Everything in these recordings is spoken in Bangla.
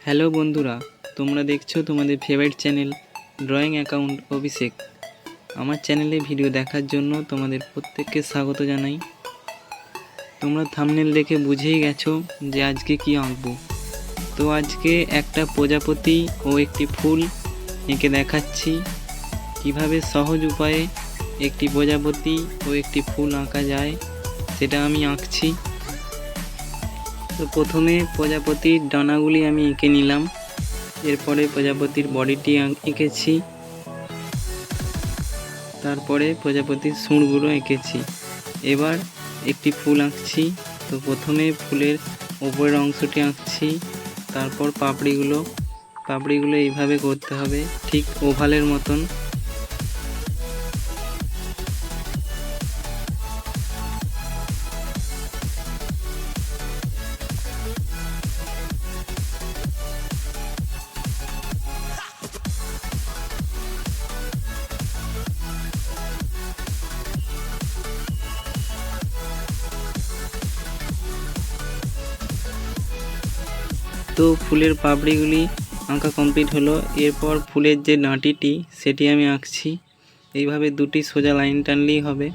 হ্যালো বন্ধুরা, তোমরা দেখছো তোমাদের ফেভারিট চ্যানেল ড্রয়িং অ্যাকাউন্ট অভিষেক। আমার চ্যানেলে ভিডিও দেখার জন্য তোমাদের প্রত্যেককে স্বাগত জানাই। তোমরা থাম্বনেল দেখে বুঝেই গেছো যে আজকে কি আঁকবো। তো আজকে একটা প্রজাপতি ও একটি ফুল এঁকে দেখাচ্ছি কিভাবে সহজ উপায়ে একটি প্রজাপতি ও একটি ফুল আঁকা যায়, সেটা আমি আঁকছি। তো প্রথমে প্রজাপতির ডানাগুলি আমি এঁকে নিলাম, এরপরে প্রজাপতির বডিটি এঁকেছি, তারপরে প্রজাপতির সুঁড়গুলো এঁকেছি। এবার একটি ফুল আঁকছি। তো প্রথমে ফুলের ওপরের অংশটি আঁকছি, তারপর পাপড়িগুলো এইভাবে করতে হবে, ঠিক ওভালের মতন। তো ফুলের পাপড়িগুলি আঁকা কমপ্লিট হলো। এরপর ফুলের যে ডাঁটিটি সেটি আমি আঁকছি। এইভাবে দুটি সোজা লাইন টানলেই হবে।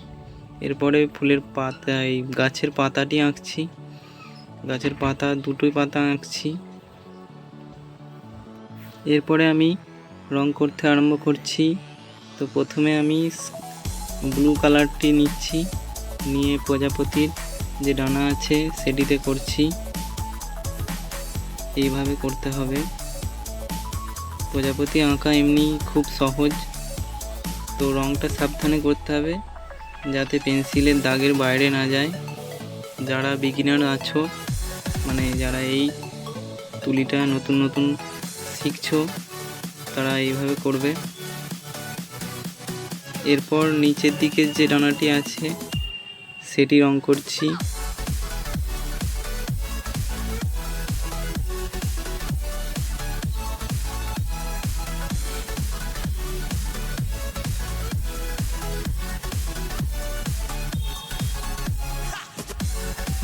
এরপরে ফুলের পাতা, এই গাছের পাতাটি আঁকছি। গাছের পাতা, দুটোই পাতা আঁকছি। এরপরে আমি রং করতে আরম্ভ করছি। তো প্রথমে আমি ব্লু কালারটি নিচ্ছি, নিয়ে প্রজাপতির যে ডানা আছে সেটিতে করছি। এইভাবে করতে হবে। প্রজাপতি আঁকা এমনি খুব সহজ, তো রংটা সাবধানে করতে হবে যাতে পেন্সিলের দাগের বাইরে না যায়। যারা বিগিনার আছো, মানে যারা এই তুলিটা নতুন নতুন শিখছো, তারা এইভাবে করবে। এরপর নিচের দিকের যে ডানাটি আছে সেটি রং করছি।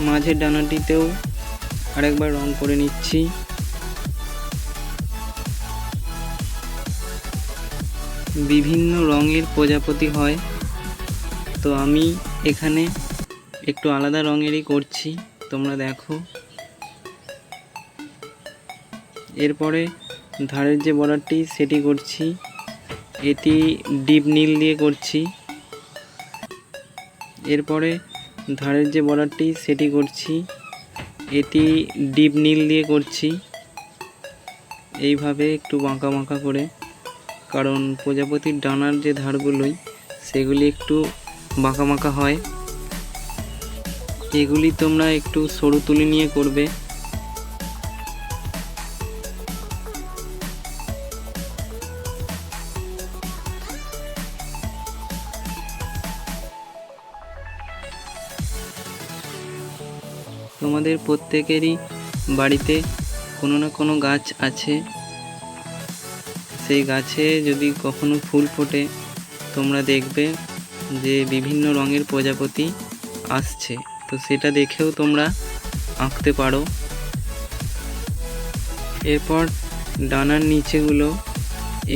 মাঝের ডানাটিতেও আরেকবার রং করে নিচ্ছি। বিভিন্ন রঙের প্রজাপতি হয়, তো আমি এখানে একটু আলাদা রঙেরই করছি, তোমরা দেখো। এরপরে ধারের যে বর্ডারটি সেটি করছি, এটি ডিপ নীল দিয়ে করছি। এরপরে ধারের যে বর্ডারটি সেটি করছি, এটি ডিপ নীল দিয়ে করছি। এইভাবে একটু বাঁকা বাঁকা করে, কারণ প্রজাপতির ডানার যে ধারগুলোই সেগুলি একটু বাঁকা বাঁকা হয়। এগুলি তোমরা একটু সরু তুলি নিয়ে করবে। তোমাদের প্রত্যেকেরই বাড়িতে কোনো না কোনো গাছ আছে। সেই গাছে যদি কখনো ফুল ফোটে, তোমরা দেখবে যে বিভিন্ন রঙের প্রজাপতি আসছে। তো সেটা দেখেও তোমরা আঁকতে পারো। এরপর ডানার নিচেগুলো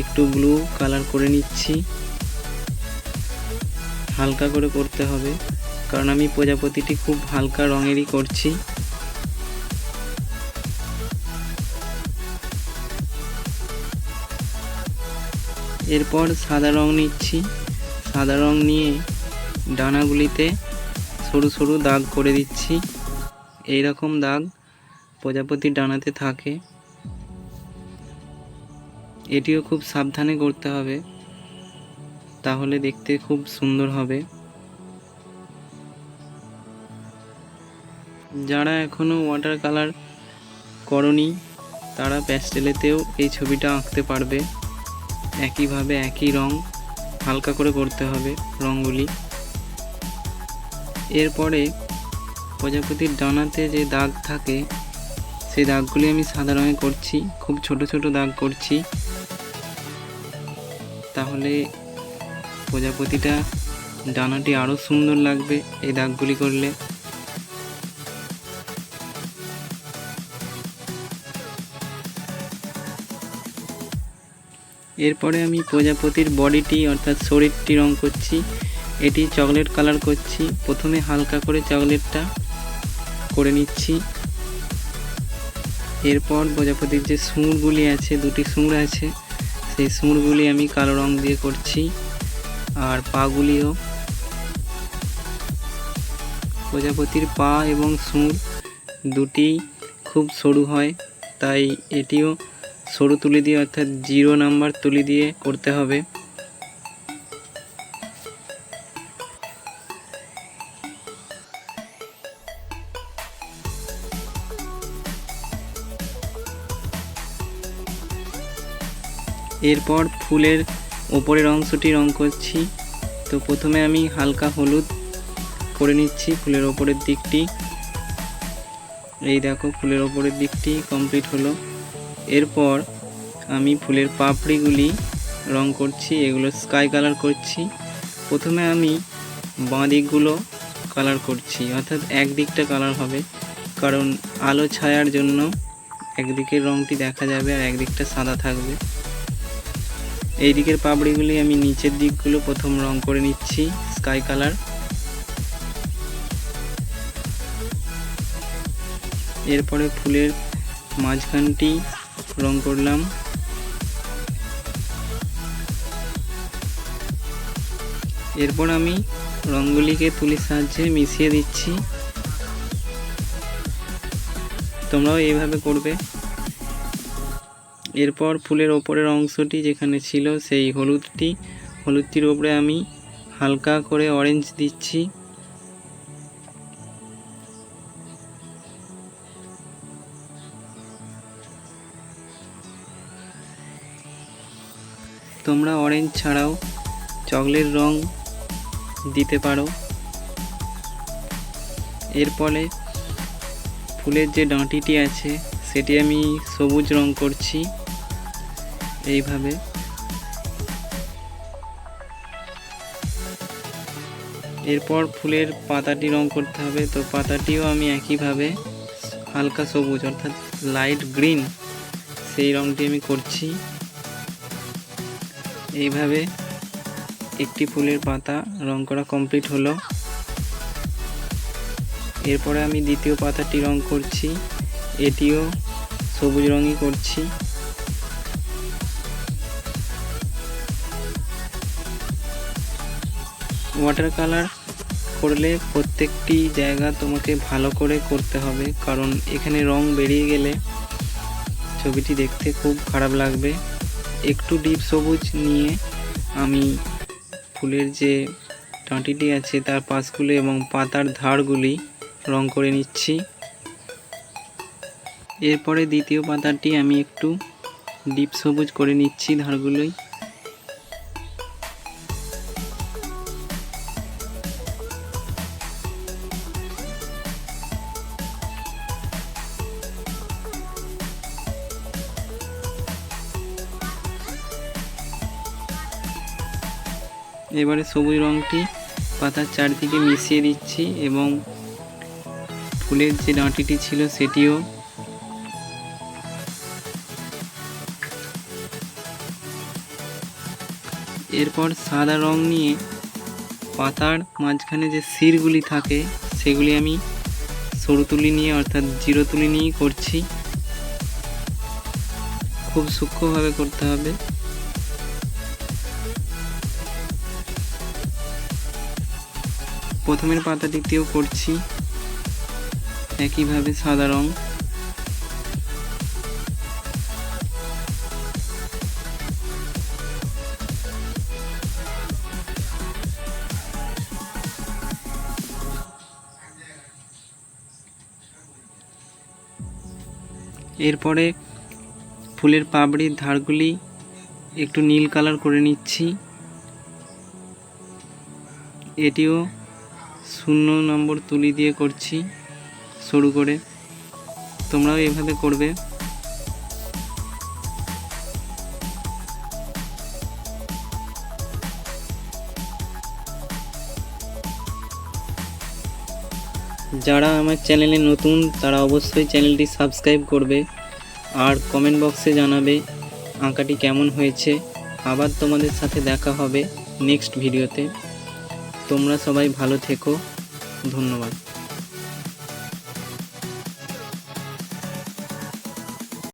একটু ব্লু কালার করে নিচ্ছি। হালকা করে করতে হবে, কারণ আমি প্রজাপতিটি খুব হালকা রঙেরই করছি। এরপর সাদা রং নিচ্ছি। সাদা রং নিয়ে ডানাগুলিতে সরু সরু দাগ করে দিচ্ছি। এই রকম দাগ প্রজাপতির ডানাতে থাকে। এটিও খুব সাবধানে করতে হবে, তাহলে দেখতে খুব সুন্দর হবে। যারা এখনো ওয়াটার কালার করনি, তারা প্যাস্টেলেতেও এই ছবিটা আঁকতে পারবে। একইভাবে একই রং হালকা করে করতে হবে রঙগুলি। এরপরে প্রজাপতির ডানাতে যে দাগ থাকে সেই দাগগুলি আমি সাদা রঙে করছি, খুব ছোট ছোট দাগ করছি, তাহলে প্রজাপতিটা ডানাটি আরও সুন্দর লাগবে এই দাগগুলি করলে। এরপরে আমি প্রজাপতির বডিটি অর্থাৎ শরীরটি রং করছি। এটি চকলেট কালার করছি। প্রথমে হালকা করে চকলেটটা করে নিচ্ছি। এরপর প্রজাপতির যে সুঁড়গুলি আছে, দুটি সুঁড় আছে, সেই সুঁড়গুলি আমি কালো রং দিয়ে করছি। আর পাগুলিও, প্রজাপতির পা এবং সুঁড় দুটি খুব সরু হয়, তাই এটিও সরু তুলি দিয়ে অর্থাৎ 0 নাম্বার তুলি দিয়ে করতে হবে। এরপর ফুলের ওপরের অংশটি রং করছি। তো প্রথমে আমি হালকা হলুদ করে নিচ্ছি ফুলের ওপরের দিকটি। এই দেখো ফুলের ওপরের দিকটি কমপ্লিট হলো। এরপর আমি ফুলের পাপড়িগুলি রং করছি, এগুলো স্কাই কালার করছি। প্রথমে আমি বাঁ দিকগুলো কালার করছি, অর্থাৎ একদিকটা কালার হবে, কারণ আলো ছায়ার জন্য একদিকের রংটি দেখা যাবে আর একদিকটা সাদা থাকবে। এই দিকের পাপড়িগুলি আমি নিচের দিকগুলো প্রথম রং করে নিচ্ছি স্কাই কালার। এরপরে ফুলের মাঝখানটি রং করলাম। এরপর আমি রঙগুলিকে তুলির সাহায্যে মিশিয়ে দিচ্ছি। তোমরাও এইভাবে করবে। এরপর ফুলের ওপরের অংশটি যেখানে ছিল সেই হলুদটির ওপরে আমি হালকা করে অরেঞ্জ দিচ্ছি। তোমরা অরেঞ্জ ছাড়াও চকলেট রং দিতে পারো। এরপরে ফুলের যে ডাঁটিটি আছে সেটি আমি সবুজ রং করছি এইভাবে। এরপর ফুলের পাতাটি রং করতে হবে। তো পাতাটিও আমি একইভাবে হালকা সবুজ অর্থাৎ লাইট গ্রিন সেই রংটি আমি করছি। এইভাবে একটি ফুলের পাতা রং করা কমপ্লিট হলো। এরপরে আমি দ্বিতীয় পাতাটি রং করছি, এটিও সবুজ রঙই করছি। ওয়াটার কালার করলে প্রত্যেকটি জায়গা তোমাকে ভালো করে করতে হবে, কারণ এখানে রং বেরিয়ে গেলে ছবিটি দেখতে খুব খারাপ লাগবে। একটু ডিপ সবুজ নিয়ে আমি ফুলের যে ডাঁটিটি আছে তার পাশগুলো এবং পাতার ধারগুলি রং করে নিচ্ছি। এরপরে দ্বিতীয় পাতাটি আমি একটু ডিপ সবুজ করে নিচ্ছি ধারগুলোই। এবারে সবুজ রঙটি পাতার চারদিকে মিশিয়ে দিচ্ছি এবং ফুলের যে ডাঁটিটি ছিল সেটিও। এরপর সাদা রং নিয়ে পাতার মাঝখানে যে শিরগুলি থাকে সেগুলি আমি সরু তুলি নিয়ে অর্থাৎ 0 তুলি নিয়েই করছি। খুব সূক্ষ্মভাবে করতে হবে। প্রথমের পাতাটিতেও করছি একইভাবে সাদা রং। এরপরে ফুলের পাপড়ির ধারগুলি একটু নীল কালার করে নিচ্ছি। এটিও 0 নম্বর তুলি দিয়ে করছি সরু করে। তোমরাও এভাবে করবে। যারা আমার চ্যানেলে নতুন তারা অবশ্যই চ্যানেলটি সাবস্ক্রাইব করবে আর কমেন্ট বক্সে জানাবে আঁকাটি কেমন হয়েছে। আবার তোমাদের সাথে দেখা হবে নেক্সট ভিডিওতে। তোমরা সবাই ভালো থেকো, ধন্যবাদ।